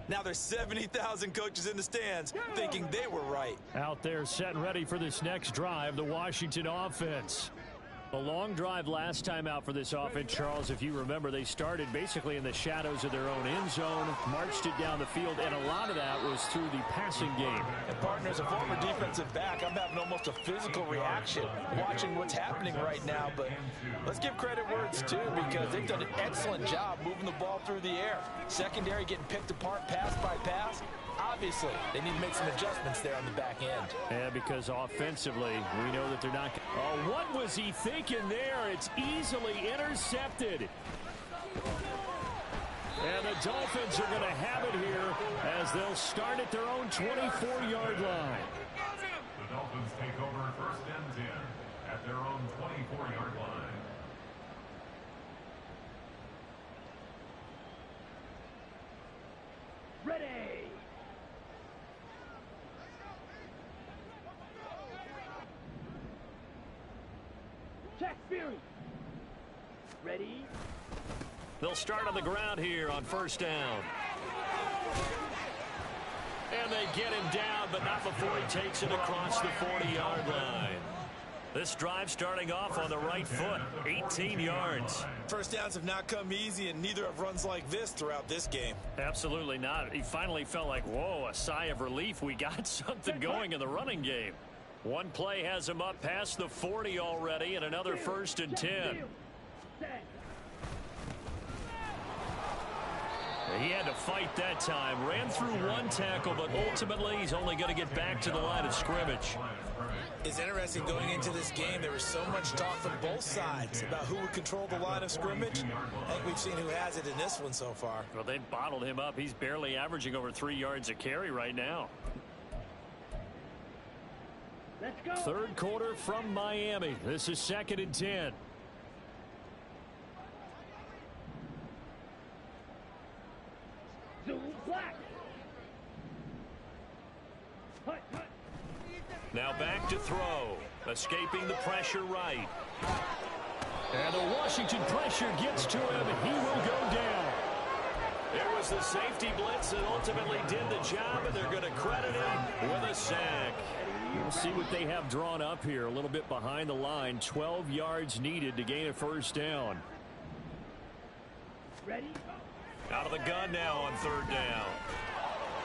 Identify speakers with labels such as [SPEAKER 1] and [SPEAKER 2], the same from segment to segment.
[SPEAKER 1] Now there's 70,000 coaches in the stands thinking they were right.
[SPEAKER 2] Out there set and ready for this next drive, the Washington offense. A long drive last time out for this offense, Charles. If you remember, they started basically in the shadows of their own end zone, marched it down the field, and a lot of that was through the passing game.
[SPEAKER 1] And partner, as a former defensive back, I'm having almost a physical reaction watching what's happening right now. But let's give credit where it's due, because they've done an excellent job moving the ball through the air. Secondary getting picked apart pass by pass. Obviously, they need to make some adjustments there on the back end.
[SPEAKER 2] Yeah, because offensively, we know that they're not. Oh, what was he thinking there? It's easily intercepted. And the Dolphins are going to have it here as they'll start at their own 24-yard line.
[SPEAKER 3] The Dolphins take over first and 10 at their own 24-yard line.
[SPEAKER 4] Ready. Jack Fury. Ready.
[SPEAKER 2] They'll start on the ground here on first down. And they get him down, but not before he takes it across the 40-yard line. This drive starting off on the right foot, 18 yards.
[SPEAKER 1] First downs have not come easy, and neither have runs like this throughout this game.
[SPEAKER 2] Absolutely not. He finally felt like, whoa, a sigh of relief. We got something going in the running game. One play has him up past the 40 already, and another first and 10. He had to fight that time. Ran through one tackle, but ultimately he's only going to get back to the line of scrimmage.
[SPEAKER 1] It's interesting going into this game. There was so much talk from both sides about who would control the line of scrimmage. I think we've seen who has it in this one so far.
[SPEAKER 2] Well, they bottled him up. He's barely averaging over 3 yards a carry right now.
[SPEAKER 4] Let's go.
[SPEAKER 2] Third quarter from Miami. This is 2nd and 10.
[SPEAKER 4] Zoom black. Hut, hut.
[SPEAKER 2] Now back to throw. Escaping the pressure right. And the Washington pressure gets to him, and he will go down. It was the safety blitz that ultimately did the job, and they're going to credit him with a sack. We'll see what they have drawn up here. A little bit behind the line. 12 yards needed to gain a first down.
[SPEAKER 4] Ready?
[SPEAKER 2] Out of the gun now on third down.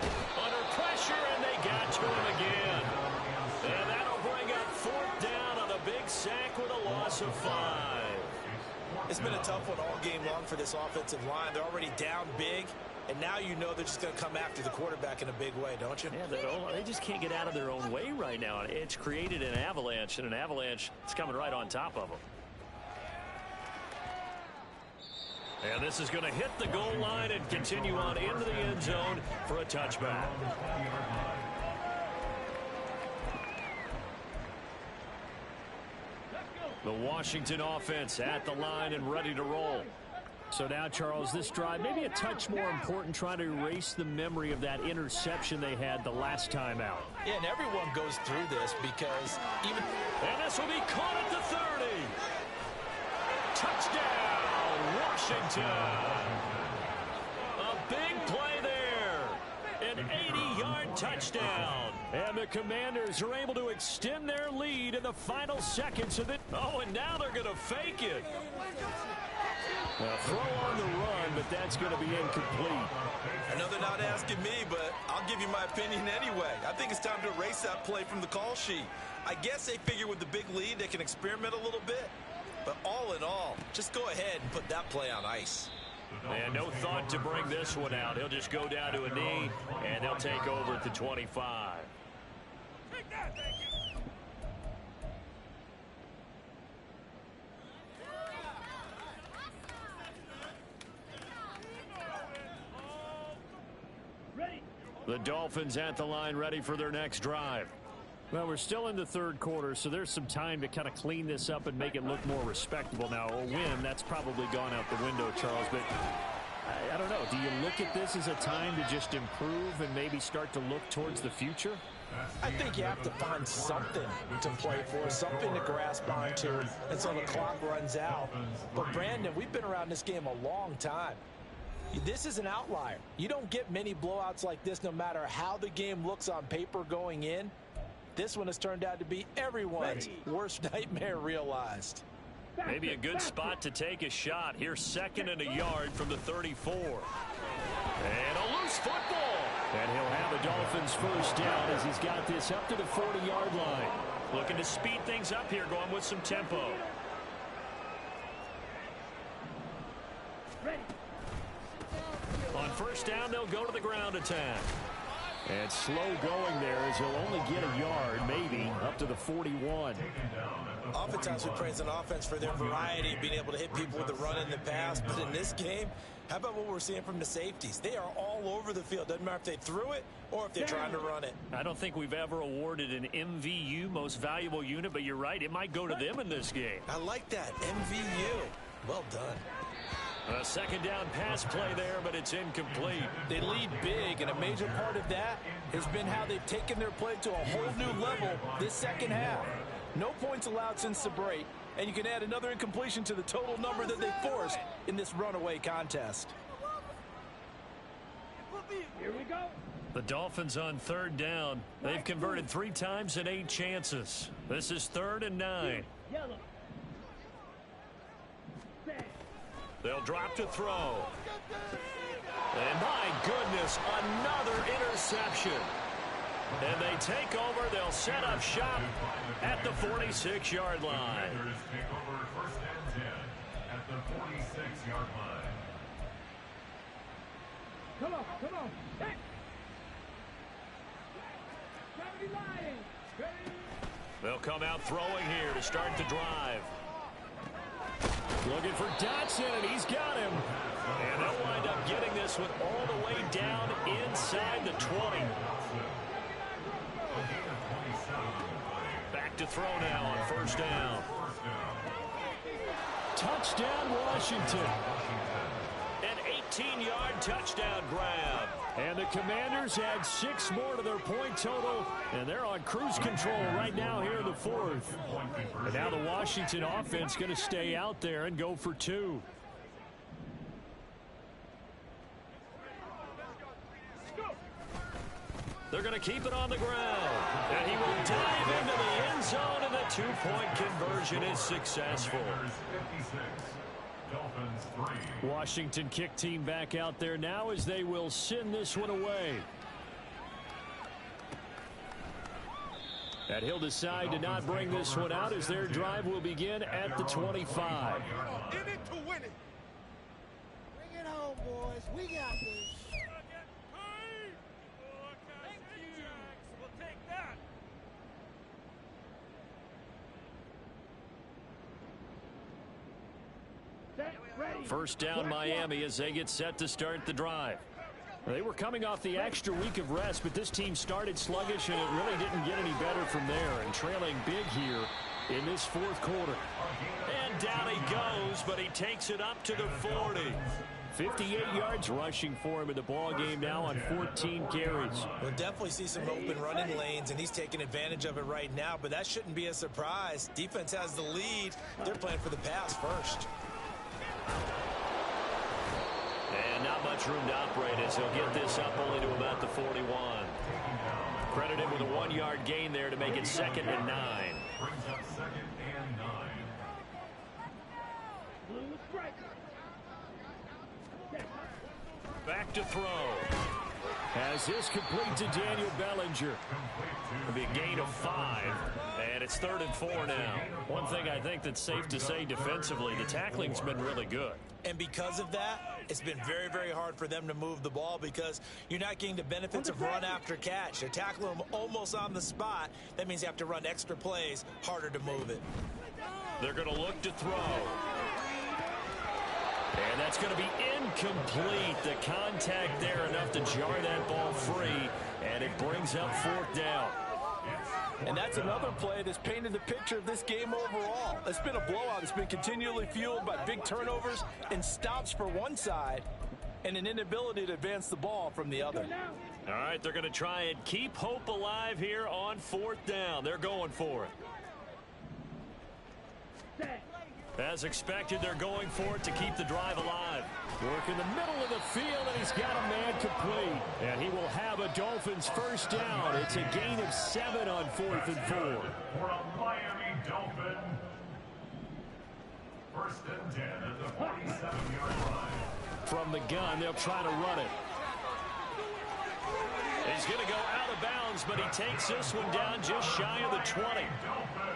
[SPEAKER 2] Under pressure, and they got to him again. And that'll bring up fourth down on the big sack with a loss of 5.
[SPEAKER 1] It's been a tough one all game long for this offensive line. They're already down big, and now you know they're just going to come after the quarterback in a big way, don't you?
[SPEAKER 2] Yeah, they just can't get out of their own way right now. It's created an avalanche, and an avalanche is coming right on top of them. And this is going to hit the goal line and continue on into the end zone for a touchback. The Washington offense at the line and ready to roll. So now, Charles, this drive maybe a touch more important, trying to erase the memory of that interception they had the last time out.
[SPEAKER 1] Yeah, and everyone goes through this because even...
[SPEAKER 2] And this will be caught at the 30. Touchdown, Washington. A big play there. An 80-yard touchdown. And the Commanders are able to extend their lead in the final seconds of it. Oh, and now they're going to fake it. Now, throw on the run, but that's going to be incomplete.
[SPEAKER 1] I know they're not asking me, but I'll give you my opinion anyway. I think it's time to erase that play from the call sheet. I guess they figure with the big lead they can experiment a little bit. But all in all, just go ahead and put that play on ice.
[SPEAKER 2] And no thought to bring this one out. He'll just go down to a knee, and they'll take over at the 25.
[SPEAKER 4] Take that, thank you. Ready.
[SPEAKER 2] The Dolphins at the line, ready for their next drive. Well, we're still in the third quarter, so there's some time to kind of clean this up and make it look more respectable. Now, a win, that's probably gone out the window, Charles, but I don't know. Do you look at this as a time to just improve and maybe start to look towards the future?
[SPEAKER 1] I think you have to find something to play for, something to grasp onto until the clock runs out. But, Brandon, we've been around this game a long time. This is an outlier. You don't get many blowouts like this no matter how the game looks on paper going in. This one has turned out to be everyone's worst nightmare realized.
[SPEAKER 2] Maybe a good spot to take a shot. Here's 2nd and a yard from the 34. And a loose football. And he'll have the Dolphins first down as he's got this up to the 40-yard line. Looking to speed things up here, going with some tempo. On first down, they'll go to the ground attack. And slow going there as he'll only get a yard, maybe, up to the 41.
[SPEAKER 1] Oftentimes we praise an offense for their variety, being able to hit people with the run in the pass. But in this game, how about what we're seeing from the safeties? They are all over the field. Doesn't matter if they threw it or if they're trying to run it.
[SPEAKER 2] I don't think we've ever awarded an MVU, most valuable unit, but you're right. It might go to them in this game.
[SPEAKER 1] I like that. MVU. Well done.
[SPEAKER 2] A 2nd down pass play there, but it's incomplete.
[SPEAKER 1] They lead big, and a major part of that has been how they've taken their play to a whole new level this second half. No points allowed since the break, and you can add another incompletion to the total number that they forced in this runaway contest.
[SPEAKER 4] Here we go.
[SPEAKER 2] The Dolphins on 3rd down. They've converted 3 times in 8 chances. This is 3rd and 9.
[SPEAKER 4] Yellow.
[SPEAKER 2] They'll drop to throw. And my goodness, another interception. And they take over. They'll set up shop at the 46-yard line.
[SPEAKER 3] Take over 1st and 10 at the 46-yard line.
[SPEAKER 4] Come on, come on. Hey. Gravity line. Ready.
[SPEAKER 2] They'll come out throwing here to start the drive. Looking for Dotson, and he's got him. And they'll wind up getting this one all the way down inside the 20. Back to throw now on 1st down. Touchdown, Washington. An 18-yard touchdown grab. And the Commanders add 6 more to their point total, and they're on cruise control right now here in the 4th. And now the Washington offense going to stay out there and go for 2. They're going to keep it on the ground. And he will dive into the end zone, and the 2-point conversion is successful. Washington kick team back out there now as they will send this one away. And he'll decide to not bring this one out as their drive will begin at the 25.
[SPEAKER 5] In it to win it. Bring it home, boys. We got this.
[SPEAKER 4] We'll take that.
[SPEAKER 2] First down Miami as they get set to start the drive. They were coming off the extra week of rest, but this team started sluggish, and it really didn't get any better from there. And trailing big here in this 4th quarter. And down he goes, but he takes it up to the 40. 58 yards rushing for him in the ball game now on 14 carries.
[SPEAKER 1] We'll definitely see some open running lanes, and he's taking advantage of it right now, but that shouldn't be a surprise. Defense has the lead. They're playing for the pass first.
[SPEAKER 2] And not much room to operate as he'll get this up only to about the 41. Credited with a 1-yard gain there to make it 2nd and 9.
[SPEAKER 3] Brings up 2nd and 9.
[SPEAKER 2] Back to throw. As this complete to Daniel Bellinger. It'll be a gain of 5. And it's 3rd and 4 now. One thing I think that's safe to say defensively, the tackling's been really good.
[SPEAKER 1] And because of that, it's been very, very hard for them to move the ball because you're not getting the benefits of run after catch. They're tackling them almost on the spot. That means you have to run extra plays, harder to move it.
[SPEAKER 2] They're going to look to throw. And that's going to be incomplete. The contact there enough to jar that ball free, and it brings up 4th down.
[SPEAKER 1] And that's another play that's painted the picture of this game overall. It's been a blowout. It's been continually fueled by big turnovers and stops for one side and an inability to advance the ball from the other.
[SPEAKER 2] All right, they're going to try and keep hope alive here on 4th down. They're going for it. As expected, they're going for it to keep the drive alive. Work in the middle of the field, and he's got a man complete. And he will have a Dolphins first down. It's a gain of 7 on 4th and 4.
[SPEAKER 3] For a Miami Dolphin. First and 10 at the 47-yard line.
[SPEAKER 2] From the gun, they'll try to run it. He's going to go out of bounds, but he takes this one down just shy of the 20.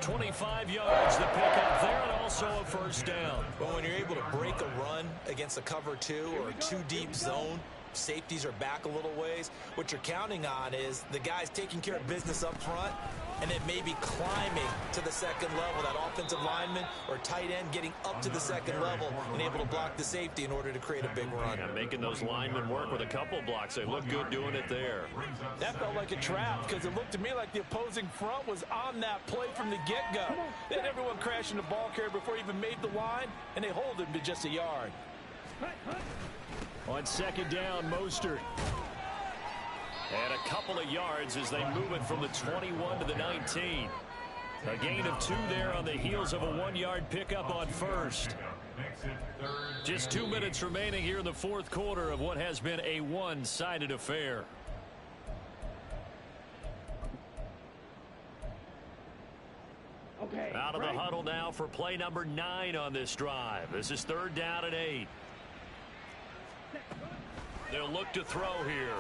[SPEAKER 2] 25 yards, the pickup there, and also a first down.
[SPEAKER 1] But when you're able to break a run against a cover 2 or a 2-deep zone, safeties are back a little ways. What you're counting on is the guys taking care of business up front and then maybe climbing to the second level. That offensive lineman or tight end getting up to the second level and able to block the safety in order to create a big run.
[SPEAKER 2] Yeah, making those linemen work with a couple blocks. They look good doing it there.
[SPEAKER 1] That felt like a trap because it looked to me like the opposing front was on that play from the get-go. They had everyone crashing the ball carrier before he even made the line, and they hold him to just a yard.
[SPEAKER 2] On second down, Mostert. And a couple of yards as they move it from the 21 to the 19. A gain of 2 there on the heels of a 1-yard pickup on first. Just 2 minutes remaining here in the fourth quarter of what has been a one-sided affair.
[SPEAKER 4] Okay.
[SPEAKER 2] Out of the huddle now for play number 9 on this drive. This is 3rd down and 8. They'll look to throw here.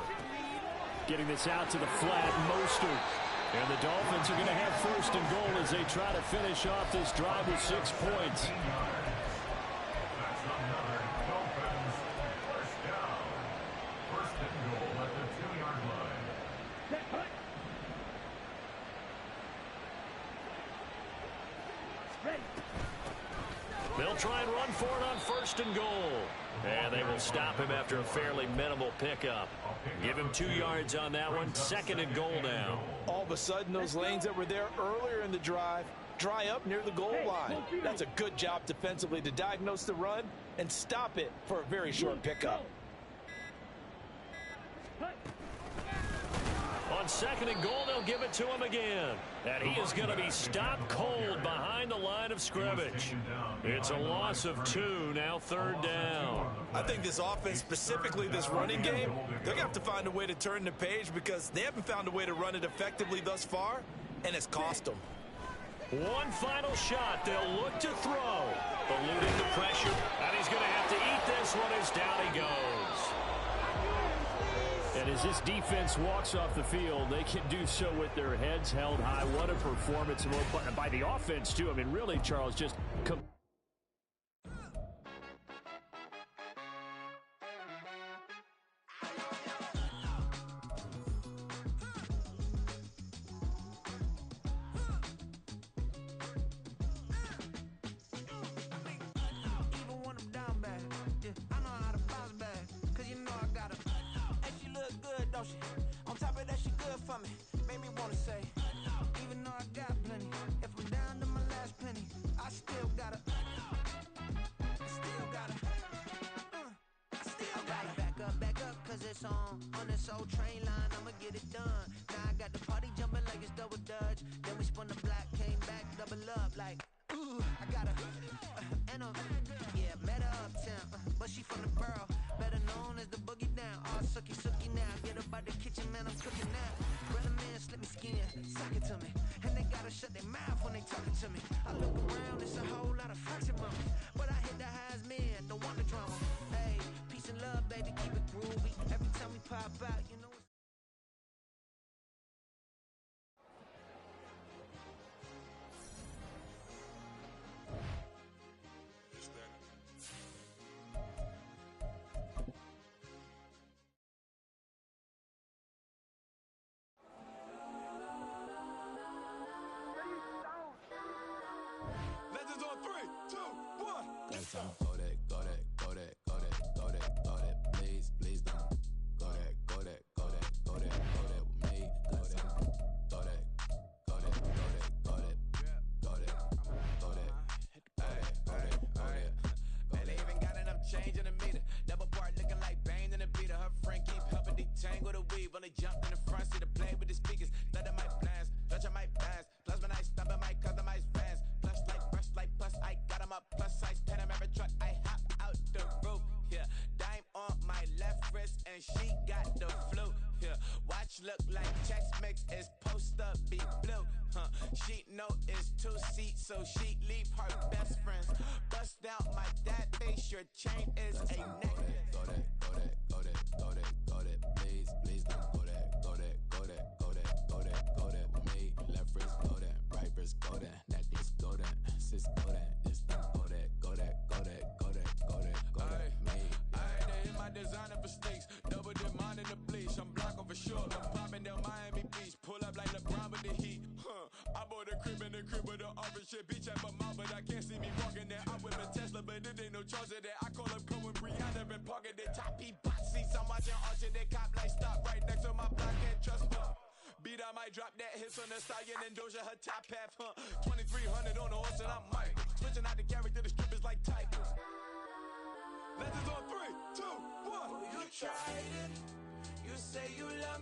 [SPEAKER 2] Getting this out to the flat, Mostert. And the Dolphins are going to have first and goal as they try to finish off this drive with 6 points.
[SPEAKER 3] That's another Dolphins first down. First and goal at the 2-yard line.
[SPEAKER 2] They'll try and run for it on first and goal. And they will stop him after a fairly minimal pickup. Give him 2 yards on that one. 2nd and goal now.
[SPEAKER 1] All of a sudden, those lanes that were there earlier in the drive dry up near the goal line. That's a good job defensively to diagnose the run and stop it for a very short pickup.
[SPEAKER 2] On 2nd and goal, they'll give it to him again. And he is going to be stopped cold behind the line of scrimmage. It's a loss of 2, now 3rd down.
[SPEAKER 1] I think this offense, specifically this running game, they're going to have to find a way to turn the page because they haven't found a way to run it effectively thus far, and it's cost them.
[SPEAKER 2] One final shot. They'll look to throw. Eluding the pressure, and he's going to have to eat this one as down he goes. And as this defense walks off the field, they can do so with their heads held high. What a performance by the offense, too. I mean, really, Charles, just...
[SPEAKER 6] On top of that, she good for me. Made me wanna say, even though I got plenty, if I'm down to my last penny, I still gotta back up, cause it's on this old train line, I'ma get it done. Now I got the party jumping like it's double dutch. Then we spun the block, came back, double up, like, ooh, I got met her uptown, but she from the borough, better known as the boogie down. All sucky now, get up out the kitchen, man, I'm cooking now. Brother man, slip me skin, suck it to me, and they gotta shut their mouth when they talking to me. I look around, it's a whole lot of friction moments, but I hit the highs, man, don't want the drama. Hey, peace and love, baby, keep it groovy. Every time we pop out, you know it's...
[SPEAKER 7] Go that, please don't. Go that,
[SPEAKER 6] bitch look like Tex-Mex is post up, be blue. She know it's 2 seats, so she leave her best friends. Bust out my dad face, your chain is a necklace.
[SPEAKER 7] Go that, go that, go that, go that, go that, please, please don't go that, go that, go that, go that, go that, go that with me. Left wrist, go that, right wrist, go that, necklace, go that, sis, go that, this don't go that, go that, go that, go that, go that, go that, me.
[SPEAKER 6] I hit my designer for sneaks, double demand in the bleach. I'm blocking for sure. I'm popping down Miami Beach, pull up like LeBron with the heat. I bought a crib in the crib with the orange shit. Beach at my mouth, but I can't see me walking there. I whip a Tesla, but it ain't no charge of that. I call up Cohen Brianna and parking the top P box seats. I'm watching Archie, they cop like stop right next to my block, can't trust me. Beat, I might drop that hits on the stallion and Doja her top half, 2300 on the horse and I'm Mike. Switching out the character, the strippers like Tigers. Legends on 3, 2, 1. You tried it. You say you love